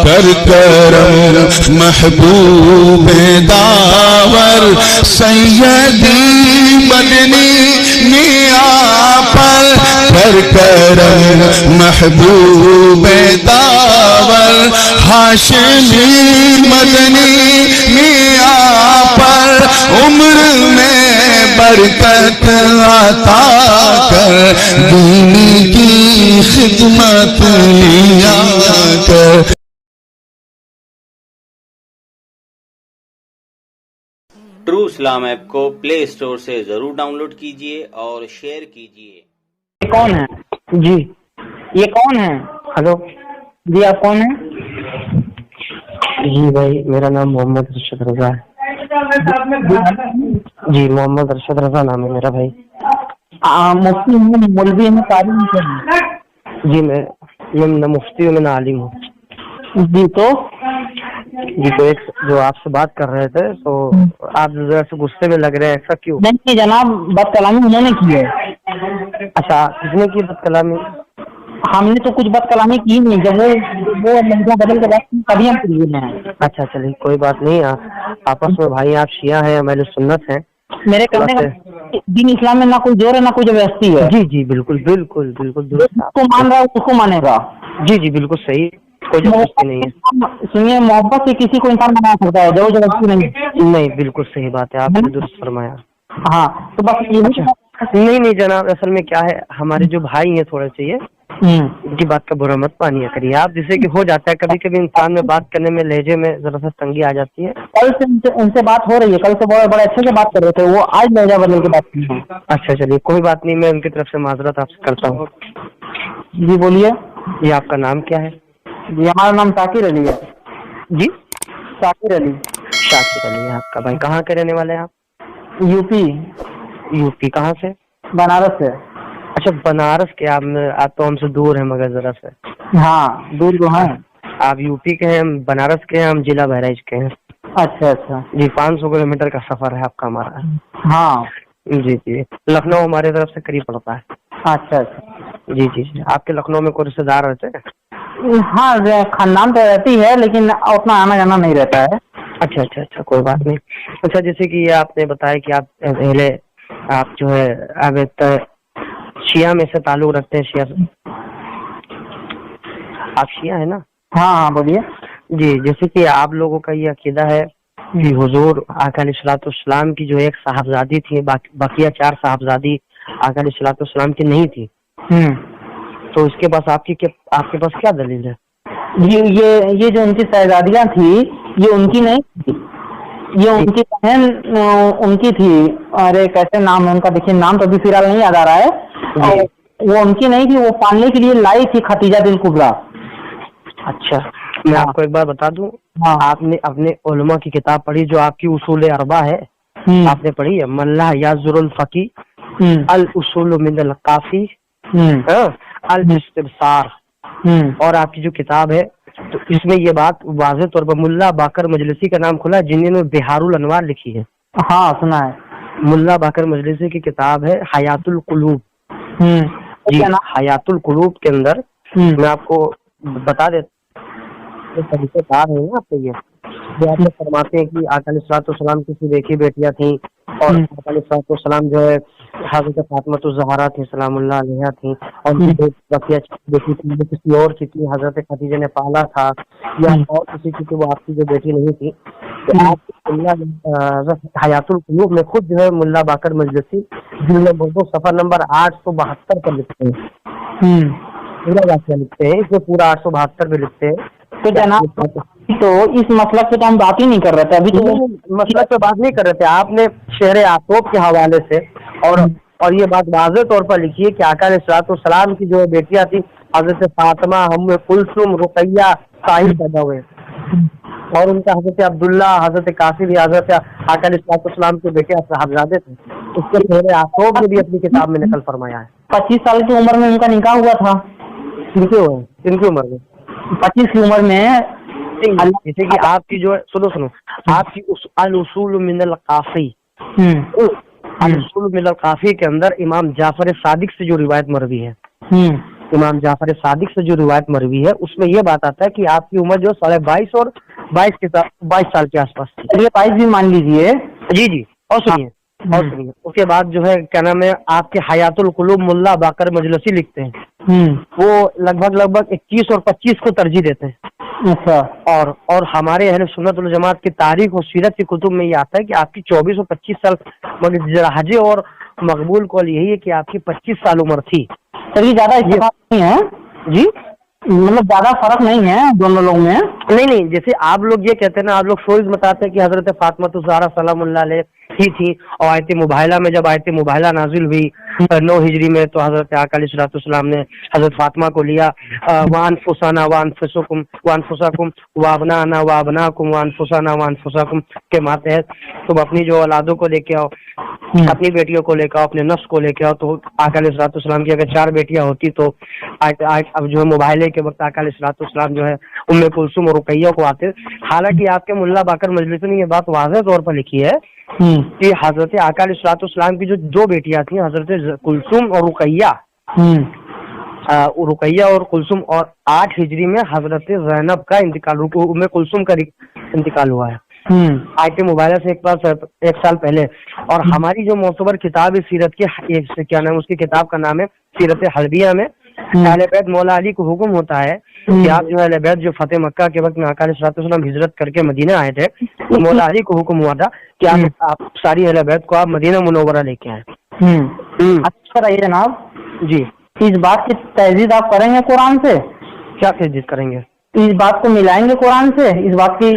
کر کرم محبوب داور سیدی مدنی میاں پر کر کرم محبوب داور ہاشمی مدنی میاں پر عمر میں برکت عطا کر دین کی خدمت لیا کر. ٹرو اسلام ایپ کو پلے اسٹور سے ضرور ڈاؤن لوڈ کیجئے اور شیئر کیجئے. یہ کون ہے؟ جی یہ کون ہے؟ ہلو جی آپ کون ہیں؟ جی بھائی میرا نام محمد ارشد رضا ہے. جی محمد ارشد رضا نام ہے میرا بھائی. مفتی ہیں مولوی ہیں تعلیم ہیں؟ جی میں نہ مفتی ہوں میں نہ عالم ہوں. جی تو ایک جو آپ سے بات کر رہے تھے تو آپ ذرا سے غصے میں لگ رہے ہیں, ایسا کیوں؟ نہیں جناب بد کلامی انہوں نے کی ہے. اچھا کس نے کی بد کلامی؟ ہم نے تو کچھ بد کلامی کی نہیں, جب وہ لہجہ بدل کے بات کی تبھی ہم کلیے میں ہیں. اچھا چلیے کوئی بات نہیں, آپس میں بھائی آپ شیعہ ہیں اہل سنت ہیں. میرے کہنے کا دین اسلام میں نہ کوئی زور ہے نہ کوئی زبردستی ہے. جی جی بالکل بالکل بالکل درست. اس کو مان رہا ہے اس کو مانے گا. جی جی بالکل صحیح, کوئی زبردستی نہیں ہے. سنیے محبت سے کسی کو انسان بنا سکتا ہے, جو زبردستی نہیں. نہیں بالکل صحیح بات ہے, آپ نے درست فرمایا. ہاں تو بس نہیں جناب, اصل میں کیا ہے ہمارے جو بھائی ہیں تھوڑے سے یہ ان کی بات کا برا مت مانیے کریے آپ, جیسے کہ ہو جاتا ہے کبھی کبھی انسان میں بات کرنے میں لہجے میں ذرا سا تنگی آ جاتی ہے. کل سے ان سے بات ہو رہی ہے, کل سے بڑے اچھے سے بات کر رہے تھے, وہ آج لہجہ بدل کے بات کی ہے. اچھا چلیے کوئی بات نہیں, میں ان کی طرف سے معذرت آپ سے کرتا ہوں. جی بولیے. یہ آپ کا نام کیا ہے؟ جی ہمارا نام شاکر علی ہے. جی شاکر علی. شاکر علی آپ کا بھائی, کہاں کے رہنے والے ہیں آپ؟ U P. یو پی کہاں سے؟ بنارس سے. اچھا بنارس کے, آپ تو ہم سے دور ہیں مگر ذرا سے. ہاں دور تو ہیں. آپ یو پی کے ہیں, ہم بنارس کے ہیں, ہم ضلع بہرائچ کے ہیں. اچھا اچھا. جی 500 کلومیٹر کا سفر ہے آپ کا ہمارا. ہاں جی جی لکھنؤ ہمارے طرف سے قریب پڑتا ہے. اچھا اچھا. جی جی جی آپ کے لکھنؤ میں کوئی رشتے دار رہتے ہیں؟ ہاں خاندان تو رہتی ہے لیکن اتنا آنا جانا نہیں رہتا ہے. اچھا اچھا اچھا کوئی بات نہیں. اچھا جیسے کہ یہ آپ نے بتایا کہ آپ پہلے آپ جو ہے اب شیعہ میں سے تعلق رکھتے ہیں, شیعہ سے آپ شیعہ ہیں نا؟ ہاں ہاں بولیے. جی جیسے کہ آپ لوگوں کا یہ عقیدہ ہے کہ حضور آقا علیہ الصلوۃ والسلام کی جو ایک صاحبزادی تھی, بقیہ 4 صاحبزادی آقا علیہ الصلوۃ والسلام کی نہیں تھی, تو اس کے پاس آپ کے پاس کیا دلیل ہے؟ یہ جو ان کی شہزادیاں تھی یہ ان کی نہیں تھی, یہ ان کی بہن ان کی تھی. ارے کیسے نام ہے ان کا, دیکھیے نام تو ابھی فی الحال نہیں یاد آ رہا ہے. وہ ان کی نہیں تھی, وہ پالنے کے لیے لائی تھی خدیجہ بنت کبریٰ. اچھا میں آپ کو ایک بار بتا دوں, آپ نے اپنے علماء کی کتاب پڑھی جو آپ کی اصول اربعہ ہے, آپ نے پڑھی ہے؟ ملا یازر الفقی الاصول من القافی الاستبصار, اور آپ کی جو کتاب ہے تو اس میں یہ بات واضح طور پر ملا باقر مجلسی کا نام کھلا جنہوں نے بہار الانوار لکھی ہے. ہاں سنا ہے. ملا باقر مجلسی کی کتاب ہے حیات القلوب. جی حیات القلوب کے اندر میں آپ کو بتا دیتا طریقے کار ہے نا آپ کے یہ جو آپ فرماتے ہیں کہ آقا علیہ الصلوۃ والسلام کی صرف ایک ہی بیٹیاں تھیں, اور آقا علیہ الصلوۃ والسلام جو ہے حضرت فاطمۃ الزہرا تھی سلام اللہ علیہا تھیں, اور بقیہ بیٹی تھی وہ کسی اور کی تھی, حضرت خدیجہ نے پالا تھا, یا اور کسی کی وہ آپ کی جو بیٹی نہیں تھی. تو آپ حیات القلوب میں خود جو ہے ملا باقر مجلسی جلد نمبر صفحہ نمبر 872 پر لکھتے ہیں, پورا واقعہ لکھتے ہیں, اس میں پورا 872 پہ لکھتے ہیں. تو جناب تو اس مسلک پہ تو ہم بات ہی نہیں کر رہے تھے, ابھی تو مسلک پہ بات نہیں کر رہے تھے. آپ نے شہر آسوب کے حوالے سے اور یہ بات واضح طور پر لکھی ہے کہ آقا علیہ الصلوۃ والسلام کی جو بیٹیاں تھیں حضرت فاطمہ, کلثوم, رقیہ, طاہر پیدا ہوئے, اور ان کا حضرت عبداللہ, حضرت قاسم یا حضرت آقا علیہ الصلوۃ والسلام کے بیٹے صاحبزادے تھے. اس کے شہر آسوب نے بھی اپنی کتاب میں نقل فرمایا ہے. 25 سال کی عمر میں ان کا نکاح ہوا تھا. کن کی عمر میں؟ 25 کی عمر میں. جیسے کہ آپ کی جو ہے سنو آپ کی الاصول من القافی, الاصول من القافی کے اندر امام جعفر صادق سے جو روایت مروی ہے इमाम जाफर सादिक से जो रिवायत मरवी है उसमें ये बात आता है कि आपकी उम्र जो 22.5 और 22 साल के आसपास थी। चलिए 22 भी मान लीजिए। जी जी, और सुनिए उसके बाद जो है क्या नाम है, आपके हयातुल कुलूब मुल्ला बाकर मजलसी लिखते हैं, वो लगभग 21 और 25 को तरजीह देते हैं। अच्छा। और हमारे अहले सुन्नत वल जमात की तारीख और सीरत की कुतुब में ये आता है कि आपकी 24 और 25 साल, मगर जराजे और मकबूल कौल यही है कि आपकी 25 साल उम्र थी। चलिए ज्यादा इत्तेफाक नहीं है जी, मतलब ज्यादा फर्क नहीं है दोनों लोग में। नहीं, जैसे आप लोग ये कहते हैं ना, आप लोग शोइज बताते हैं कि हजरत फातिमा ज़हरा सलामुल्लाह अलैहा थी और आयत मुबाहिला में जब आयत मुबाहिला नाजिल हुई 9 हिजरी में, तो हजरत आका अलैहिस्सलाम ने हजरत फातिमा को लिया, वानफुसाना वानफुसकुम वानफुसाकुम वाबनाना वाबनाकुम वानफुसाना वानफुसाकुम के मातहत तुम अपनी जो औलादों को लेके आओ, अपनी बेटियों को लेकर आओ, अपने नफ्स को लेकर आओ। तो आका अलैहिस्सलाम की अगर 4 बेटियां होती तो अब जो है मुबाहिले के वक्त आका अलैहिस्सलाम जो है उम्मे कुलसुम और रुकैया को आते। हालांकि आपके मुल्ला बाकर मजलिस ने ये बात वाज़ेह तौर पर लिखी है कि हजरत आका अलैहिस्सलाम की जो 2 बेटियां थी, हजरत कुलसुम और रुकैया और कुलसुम, और 8 हिजरी में हजरत ज़ैनब का इंतकाल, उम्मे कुलसुम का इंतकाल हुआ है आयत मुबाहिला से एक साल पहले। और हमारी जो मोतबर किताब है सीरत की, क्या नाम उसकी किताब का नाम है सीरत हलबिया में, अहले बैत मौला अली को हुक्म होता है कि आप जो अहले बैत जो फतेह मक्का के वक्त में आका अलैहिस्सलाम हिजरत करके मदीना आए थे, तो मौला अली को हुक्म हुआ था कि आप सारी अहले बैत को आप मदीना मुनव्वरा लेके आए। अच्छा रहिए जनाब जी, इस बात की तहजीद आप करेंगे कुरान से? क्या तहजीद करेंगे? इस बात को मिलाएंगे कुरान से? इस बात की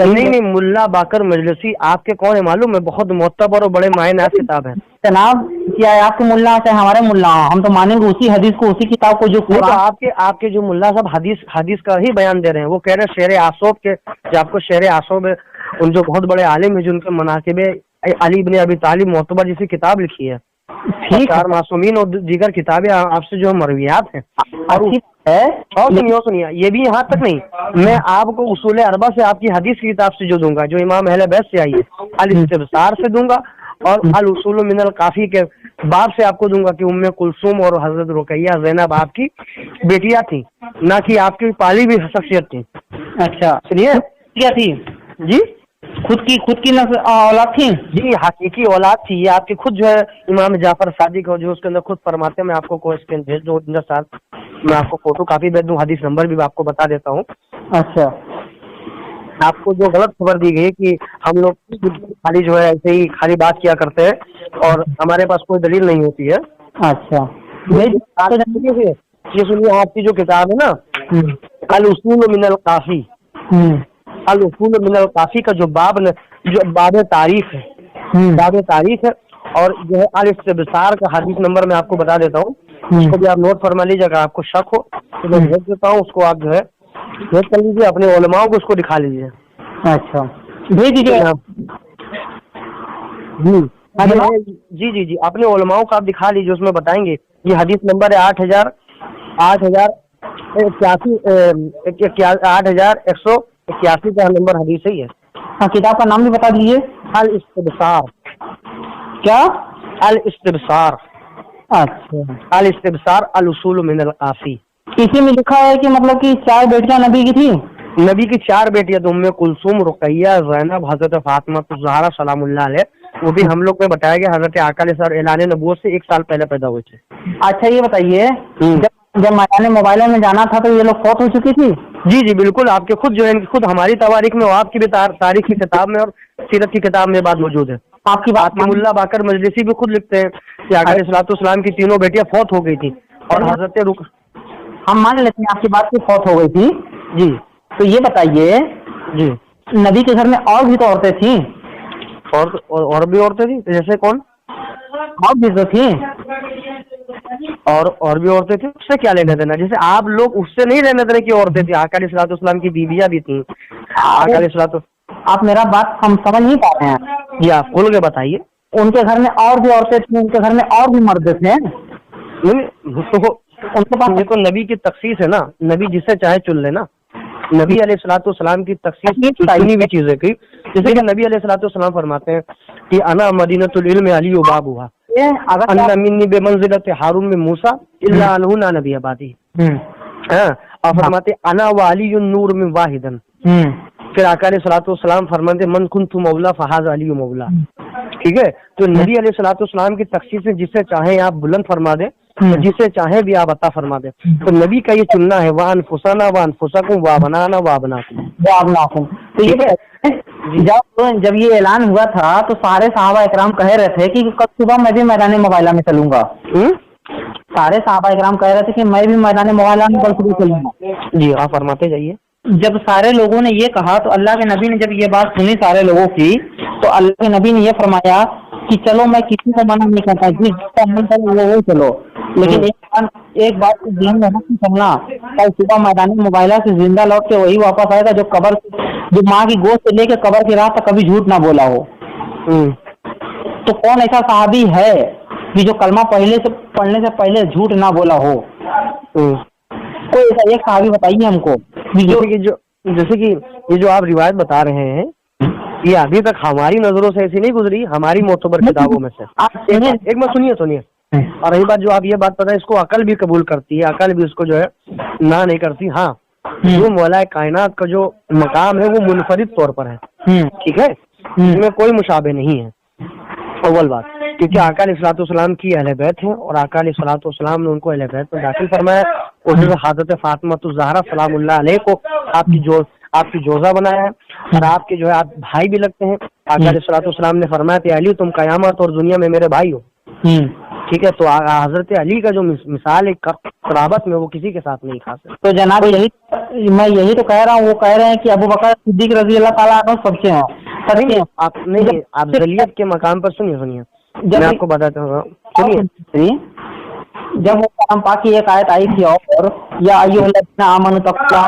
नहीं, मुल्ला बाकर मजलिसी आपके कौन है मालूम है? बहुत मोतबर और बड़े मायनात किताब है जनाब। क्या है आपके मुल्ला चाहे हमारे मुल्ला, हम तो मानेंगे उसी हदीस को, उसी किताब को जो तो आपके जो मुल्ला साहब हदीस का ही बयान दे रहे हैं। वो कह रहे हैं शेर आसोब के, जो आपको शेर आसोब है, उन जो बहुत बड़े आलिम है जिनके मनाकिब अली इब्न अबी तालिब मोतबर जैसी किताब लिखी है, ठीक है, मासूमीन और दीगर किताबें आपसे जो मरवियात हैं। और सुनिए, ये भी यहाँ तक नहीं, मैं आपको उसूल अरबा से आपकी हदीस की किताब से जो दूंगा, जो इमाम अहले बैत से आई है, अल इस्तिबसार से दूंगा, और अल उसूल मिनल काफी के बाब से आपको दूंगा कि उम्मे कुलसुम और हजरत रुकैया ज़ैनब आपकी बेटियां थी, ना कि आपकी पाली भी शख्सियत थी। अच्छा सुनिए, क्या थी जी? खुद की औलाद थी जी, हकीकी औलाद थी। ये आपकी खुद जो है इमाम जाफर सादिक और जो उसके अंदर खुद फरमाते हैं। मैं आपको कोई स्कैन भेज दूँ साथ, मैं आपको फोटो कापी भेज दूँ, हदीस नंबर भी आपको बता देता हूँ। अच्छा, आपको जो गलत खबर दी गई कि हम लोग खाली जो है ऐसे ही खाली बात किया करते हैं और हमारे पास कोई दलील नहीं होती है। अच्छा, ये सुनिए, आपकी जो किताब है ना, अल उसूल मिनल काफी, अल उसूल मिनल काफी का जो बाब तारीख है, और जो है अल इस्तिबसार का हदीस नंबर मैं आपको बता देता हूँ, उसको भी आप नोट फरमा लीजिएगा। आपको शक हो तो मैं भेज देता हूँ, उसको आप जो है भेज कर लीजिए, अपने उलमाओं को उसको दिखा लीजिए। अच्छा, भेज दीजिए जी, अपने उलमाओं को आप दिखा लीजिए, उसमें बताएंगे। ये हदीस नंबर है 8181 का नंबर हदीस ही है। हाँ, किताब का नाम भी बता दीजिए। अल इस्तिबसार। क्या? अल इस्तिबसार। अच्छा, अल इस्तिबसार अल उसूल मिनल काफी। इसी में लिखा है कि मतलब कि 4 बेटियां नबी की थी। नबी की 4 बेटियां, तो उम्मे कुलसुम, रुकैया, ज़ैनब, हजरत फातिमा ज़हरा सलामुल्लाह अलैहा, वो भी हम लोग में बताया गया हजरत आका अलैहि ऐलान नबूवत से 1 साल पहले पैदा हुए थे। अच्छा, ये बताइए, जब मैदान मोबाइल में जाना था तो ये लोग फौत हो चुकी थी? जी, बिल्कुल। आपके खुद जो है खुद हमारी तवारीख में, आपकी भी तारीख की किताब में और सीरत की किताब में बात मौजूद है। आपकी बात मुल्ला बाकर मजलिसी भी खुद लिखते हैं कि आका अलैहिस्सलाम की 3 बेटियां फौत हो गई थी और हजरत हम मान लेते हैं आपकी बात की फौत हो गई थी। जी, तो ये बताइए जी, नबी के घर में और भी तो औरतें थी? और भी औरतें थी, जैसे कौन? और भी तो थी, और भी औरतें थी। उससे क्या लेना देना? जैसे आप लोग उससे नहीं लेना देना कि औरतें थी, आका अलैहिस्सलाम की बीवियां भी थी। आका अलैहिस्सलाम, आप मेरा बात हम समझ नहीं पा रहे हैं। जी, आप खोल के बताइए। उनके घर में और भी औरतें थी, उनके घर में और भी मर्द थे। तो उनके पास देखो, नबी की तखसीस है ना, नबी जिसे चाहे चुन लेना। नबी अलैहिस्सलाम की तखसीस चुनी हुई चीजें की, जैसे कि नबी अलैहिस्सलाम फरमाते हैं कि अना मदीनतुल इल्म अली व बाबुहा, बताइए अगर अन्ना मिन्नी बेमंजिलत हारून में मूसा इल्ला अलहु ना नबी आबादी। हाँ, और फरमाते अना वाली नूर में वाहिदन। फिर आका अलैहिस्सलातु वस्सलाम फरमाते मन कुन्तु मौला फहाज अली मौला। ठीक है, तो नबी अलैहिस्सलातु वस्सलाम की तखसीस से जिसे चाहे आप बुलंद फरमा दे, जिसे चाहे भी आप अता फरमा दे। तो नबी का ये चुनना है, वाह अनफुसना वाह अनफुसकुम वाह बनाना वाह बनाकुम। तो ये जब ये ऐलान हुआ था तो सारे सहाबा इकराम कह रहे थे कि कल सुबह मैं भी मैदान मुबाइला में चलूंगा। सारे सहाबा इकराम कह रहे थे कि मैं भी मैदान मुबाइला में कल सुबह चलूंगा। जी, आप फरमाते जाइए। जब सारे लोगों ने ये कहा तो अल्लाह के नबी ने जब ये बात सुनी सारे लोगों की, तो अल्लाह के नबी ने ये फरमाया कि चलो मैं किसी को मना नहीं करता, जिसका मन करे वो चलो, लेकिन एक बात को ध्यान में रखना चलना, कल सुबह मैदान मुबाइला से जिंदा लौट के वही वापस आएगा जो माँ की गोद से लेके कब्र की रात तक कभी झूठ ना बोला हो। तो कौन ऐसा सहाबी है कि जो कलमा पढ़ने से पहले झूठ ना बोला हो? कोई ऐसा एक सहाबी बताइए हमको। जैसे कि ये जो आप रिवायत बता रहे हैं, ये अभी तक हमारी नजरों से ऐसी नहीं गुजरी, हमारी मोतबर किताबों में से। एक बात सुनिए। और रही बात जो आप ये बात पता है, इसको अकल भी कबूल करती है, अकल भी इसको जो है ना नहीं करती। हाँ, जो मौला कायनात का जो मकाम है वो मुनफरिद तौर पर है। ठीक है, इसमें कोई मुशाबे नहीं है। अव्वल बात, क्योंकि आका अलैहिस्सलाम की अहले बैत है और आका अलैहिस्सलाम ने उनको अहले बैत में दाखिल फरमाया। और हज़रत फातिमा ज़हरा सलामुल्लाह अलैह को आपकी जोजा बनाया है और आपके जो है आप भाई भी लगते हैं। आका अलैहिस्सलाम ने फरमाया कि अली तुम कयामत और दुनिया में मेरे भाई हो। ठीक है, तो हजरत अली का जो मिसाल है कराबत में, वो किसी के साथ नहीं खा सकते। तो जनाब मैं यही तो कह रहा हूँ, वो कह रहे हैं कि अबू बकर सिद्दीक रज़ी अल्लाह ताला अन्हु सबसे हैं। आप जलियत के मकाम पर सुनिए, मैं आपको बताता हूँ। सुनिए, जब वो कलाम पाक की एक आयत आई थी और या अय्युहल्लज़ीना आमनु तक़ुल्लाह,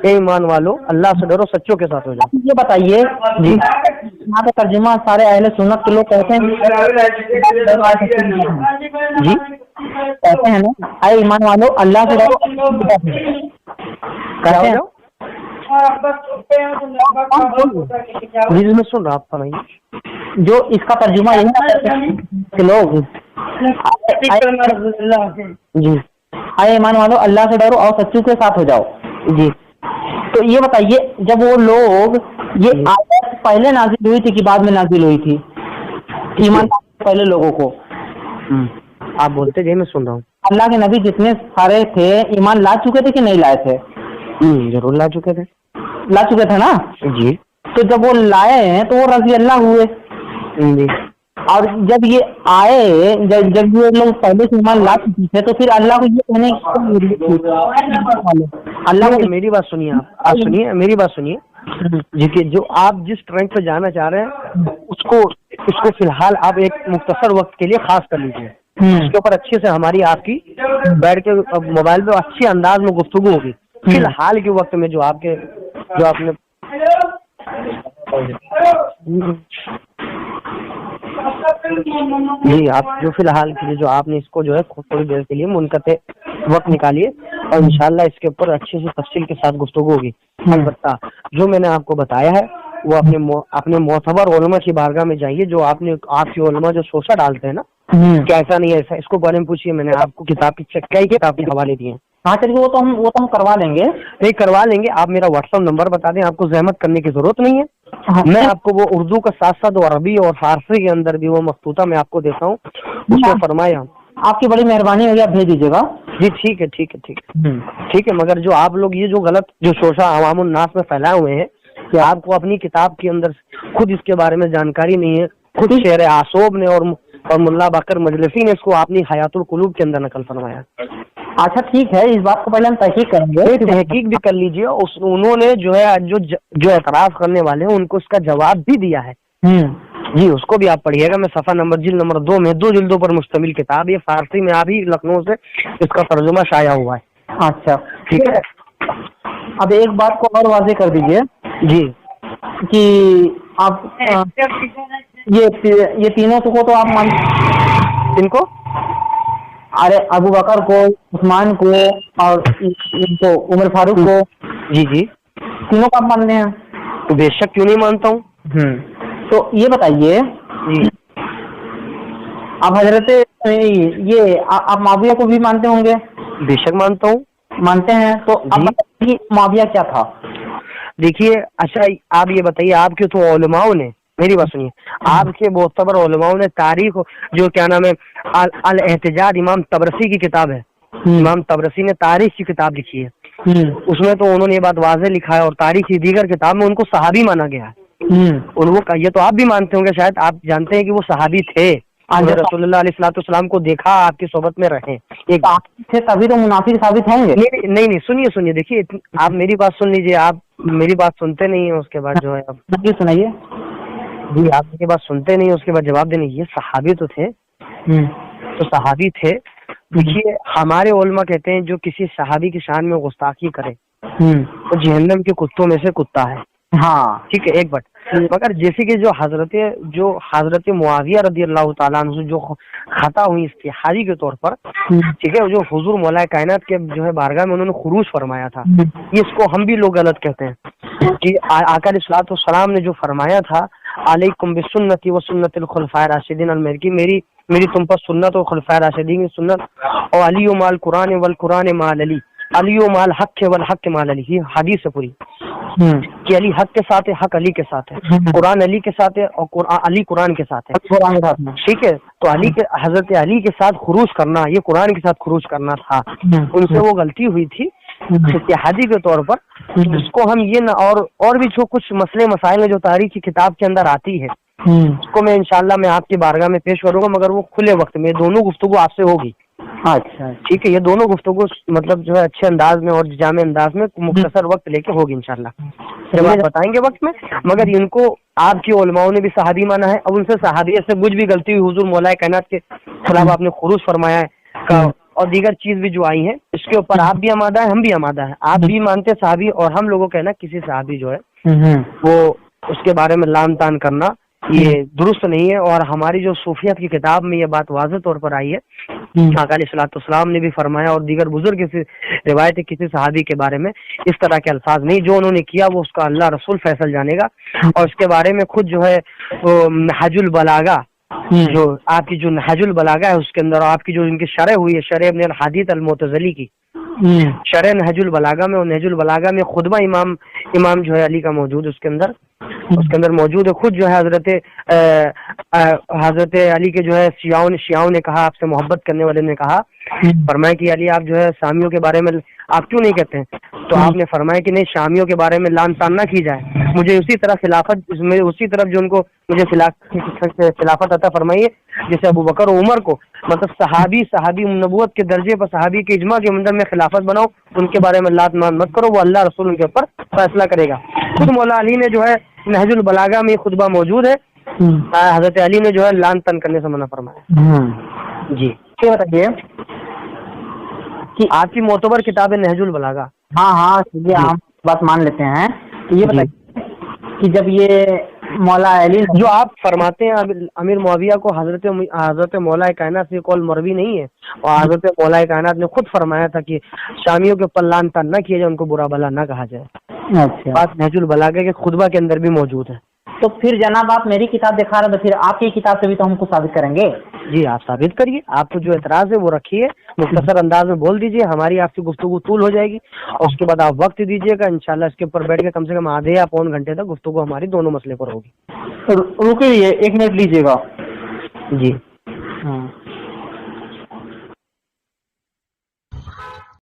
ईमान वालो अल्लाह से डरो, सच्चों के साथ हो जाओ। ये बताइए जी, यहाँ पे तर्जुमा सारे अहले सुन्नत के लोग कहते हैं जी, कहते हैं ना, आए ईमान वालो अल्लाह से डरो, कहते हैं। मैं सुन रहा, आप सुनाइए। जो इसका तर्जुमा यही के लोग जी, आए ईमान वालो अल्लाह से डरो और सच्चों के साथ हो जाओ जी। तो ये बताइए, जब वो लोग ये आयत पहले नाजिल हुई थी कि बाद में नाजिल हुई थी ईमान पहले लोगों को? आप बोलते जाइए, मैं सुन रहा हूँ। अल्लाह के नबी जितने सारे थे ईमान ला चुके थे कि नहीं लाए थे? जरूर ला चुके थे ना जी। तो जब वो लाए हैं तो वो रज़ी अल्लाह हुए जी। और जब ये आए, जब ये लोग पहले से ईमान ला चुके थे, तो फिर अल्लाह को ये कहने अल्लाह को। मेरी बात सुनिए, आप सुनिए, मेरी बात सुनिए जी। कि जो आप जिस ट्रेंड पे जाना चाह रहे हैं उसको फिलहाल आप एक मुख्तसर वक्त के लिए खास कर लीजिए। उसके ऊपर अच्छे से हमारी आपकी बैठ के मोबाइल पे अच्छे अंदाज में गुफ्तगू होगी। फिलहाल के वक्त में जो आपने जी, आप जो फिलहाल के लिए जो आपने इसको जो है थोड़ी देर के लिए मुनक़ते वक्त निकालिए और इंशाल्लाह इसके ऊपर अच्छे से तफसील के साथ गुफ्तगू होगी। अलबत्ता जो मैंने आपको बताया है वो अपने मोतबर उलमा की बारगाह में जाइए। जो आपके उलमा जो शोशा डालते हैं ना, क्या ऐसा नहीं है ऐसा, इसको बारे में पूछिए। मैंने आपको कई किताब के हवाले दिए हैं। हाँ चलिए, वो तो हम करवा लेंगे। नहीं करवा लेंगे, आप मेरा व्हाट्सएप नंबर बता दें, आपको जहमत करने की जरूरत नहीं है। मैं आपको वो उर्दू का साथ साथ अरबी और फारसी के अंदर भी वो मखतूता मैं आपको देता हूँ, उसको फरमाया। आपकी बड़ी मेहरबानी होगी, आप भेज दीजिएगा जी। ठीक है। मगर जो आप लोग ये जो गलत जो शोशा अवामुन नास में फैलाए हुए हैं कि आपको अपनी किताब के अंदर खुद इसके बारे में जानकारी नहीं है, खुद शेर आसोब ने और मुल्ला बकर मजलिसी ने इसको अपनी हयातुल कुलूब के अंदर नकल फरमाया। अच्छा ठीक है, इस बात को पहले हम तहकीक करेंगे। तहकीक भी कर लीजिए। उन्होंने जो है जो एतराज करने वाले हैं उनको उसका जवाब भी दिया है जी, उसको भी आप पढ़िएगा। मैं सफा नंबर जिल्द नंबर 2 में 2 जिल्दों पर मुश्तमिल किताब, ये फारसी में अभी लखनऊ से इसका तर्जुमा शाया हुआ है। अच्छा ठीक है। अब एक बात को और वाज़ेह कर दीजिए जी कि आप ये तीनों को तो आप मानते? इनको, अरे अबू बकर को, उस्मान को और इनको उमर फारूक को? जी, तीनों को आप मानते हैं? तो बेशक क्यों नहीं मानता हूँ। तो ये बताइए आप हजरत ये आप माविया को भी मानते होंगे? बेशक मानता हूँ। मानते हैं, तो आप जी। बताइए माविया क्या था? देखिए, अच्छा आप ये बताइए, आपके तो उलमाओं ने, मेरी बात सुनिए, आपके मोतबर उलमाओं ने तारीख, जो क्या नाम है, अल एहतिजाज, इमाम तबरसी की किताब है, इमाम तबरसी ने तारीख की किताब लिखी है, उसमें तो उन्होंने ये बात वाज़ेह लिखा है, और तारीख की दीगर किताब में उनको सहाबी माना गया है। उनको, ये तो आप भी मानते होंगे, शायद आप जानते हैं कि वो सहाबी थे, रसूलुल्लाह अलैहिस्सलाम को देखा, आपकी सोबत में रहे। एक थे तभी तो मुनाफिक साबित होंगे। नहीं, सुनिए, देखिए, आप मेरी बात सुन लीजिए, आप मेरी बात सुनते नहीं है, उसके बाद जो है आप सुनाइए। जी, आप मेरी बात सुनते नहीं है, उसके बाद जवाब देने। ये सहाबी तो थे, तो सहाबी थे। देखिए, हमारे उलमा कहते हैं जो किसी सहाबी की शान में गुस्ताखी करे तो जहन्नम के कुत्तों में से कुत्ता है। हाँ, ठीक है, एक बात। मगर जैसे कि जो हजरत मुआविया रदी अल्लाह ताला अन्हु जो खता हुई इस्तिहादी के तौर पर, ठीक है, जो हुजूर मौला कायनात के जो है बारगाह में उन्होंने खुरूज फरमाया था, इसको हम भी लोग गलत कहते हैं कि आका अलैहिस्सलातु वस्सलाम ने जो फरमाया था, अलैकुम बिसुन्नती व सुन्नतिल खुलफाए राशिदीन अल-महदी, मेरी तुम पर सुन्नत और खुलफाए राशिदीन की सुन्नत, और अली माल कुरान वल कुरान माल अली, अली माल हक वल हक माल अली। ये हदीस है पूरी कि अली हक के साथ है, हक अली के साथ है, कुरान अली के साथ है, और अली कुरान के साथ है। ठीक है, तो अली के, हजरत अली के साथ खुरूज करना, ये कुरान के साथ खुरूज करना था, उनसे वो गलती हुई थी इत्तेहादी के तौर पर। इसको हम ये ना, और भी जो कुछ मसले मसाइल है जो तारीख की किताब के अंदर आती है, उसको मैं इंशाल्लाह मैं आपकी बारगाह में पेश करूंगा, मगर वो खुले वक्त में दोनों गुफ्तगू आपसे होगी। अच्छा, ठीक है, ये दोनों गुफ्तगू मतलब जो है अच्छे अंदाज में और जामे अंदाज में मुख्तसर वक्त लेके होगी इंशाल्लाह, जब आप बताएंगे वक्त में। मगर इनको आपकी उलमाओं ने भी सहाबी माना है। अब उनसे सहाबियत से कुछ भी गलती हुई, हुजूर मौला कायनात के खिलाफ आपने खुरूज फरमाया है और दीगर चीज भी जो आई है, इसके ऊपर आप भी आमादा है, हम भी आमादा है। आप भी मानते सहाबी, और हम लोगों का कहना किसी सहाबी जो है वो उसके बारे में लान तान करना ये दुरुस्त नहीं है। और हमारी जो सूफियत की किताब में ये बात वाज़ेह तौर पर आई है, आका अलैहिस्सलाम ने भी फरमाया, और दीगर बुजुर्ग की रिवायत है किसी सहाबी के बारे में इस तरह के अल्फाज नहीं, जो उन्होंने किया वो उसका अल्लाह रसूल फैसल जानेगा। और इसके बारे में खुद जो है नहजुल बलागा, जो आपकी जो नहजुल बलागा है, उसके अंदर आपकी जो इनकी शरह हुई है, शरह इब्न हादीत अल-मुतज़ली की शरह नहजुल बलागा में, और नहजुल बलागा में खुतबा इमाम जो है अली का मौजूद, उसके अंदर मौजूद है। खुद जो है हजरत अली के जो है शियाओं ने कहा, आपसे मोहब्बत करने वाले ने कहा, फरमाया कि अली आप जो है शामियों के बारे में आप क्यों नहीं कहते हैं? तो आपने फरमाया कि नहीं, शामियों के बारे में लान तान ना की जाए, मुझे उसी तरह खिलाफत, उसी तरफ जो उनको मुझे खिलाफत अता फरमाइए जैसे अबू बकर और उमर को, मतलब सहाबी नबूवत के दर्जे पर, सहाबी के इजमा के अंदर में खिलाफत बनाओ, उनके बारे में लात मान मत करो, वो अल्लाह रसूल उनके ऊपर फैसला करेगा। खुद मौला अली ने जो है नहजुल बलागा में खुतबा मौजूद है, हजरत अली ने जो है लान तान करने से मना फरमाया। जी, ये बताइए कि आपकी मोतबर किताब है नहजुल बलागा। हाँ, चलिए हम बात मान लेते हैं। तो ये बताइए कि जब ये मौला अली जो आप फरमाते हैं अमीर मुआविया को हजरत मौला कायनात से कौल मरवी नहीं है, और हजरत मौला कायनात ने खुद फरमाया था कि शामियों के ऊपर लान तान न किया जाए, उनको बुरा भला ना कहा जाए। अच्छा, बात नहजुल बलागा के खुतबा के अंदर भी मौजूद है। तो फिर जनाब आप मेरी किताब दिखा रहे हैं, तो फिर आपकी किताब से भी तो हमको साबित करेंगे। जी, आप साबित करिए, आपको जो एतराज है वो रखिए, मुख्तसर अंदाज में बोल दीजिए, हमारी आपकी गुफ्तगू तूल हो जाएगी, और उसके बाद आप वक्त दीजिएगा, इंशाल्लाह इसके ऊपर बैठ के कम से कम आधे या पौन घंटे तक गुफ्तगू हमारी दोनों मसले पर होगी। रुकिए, 1 मिनट लीजिएगा। जी।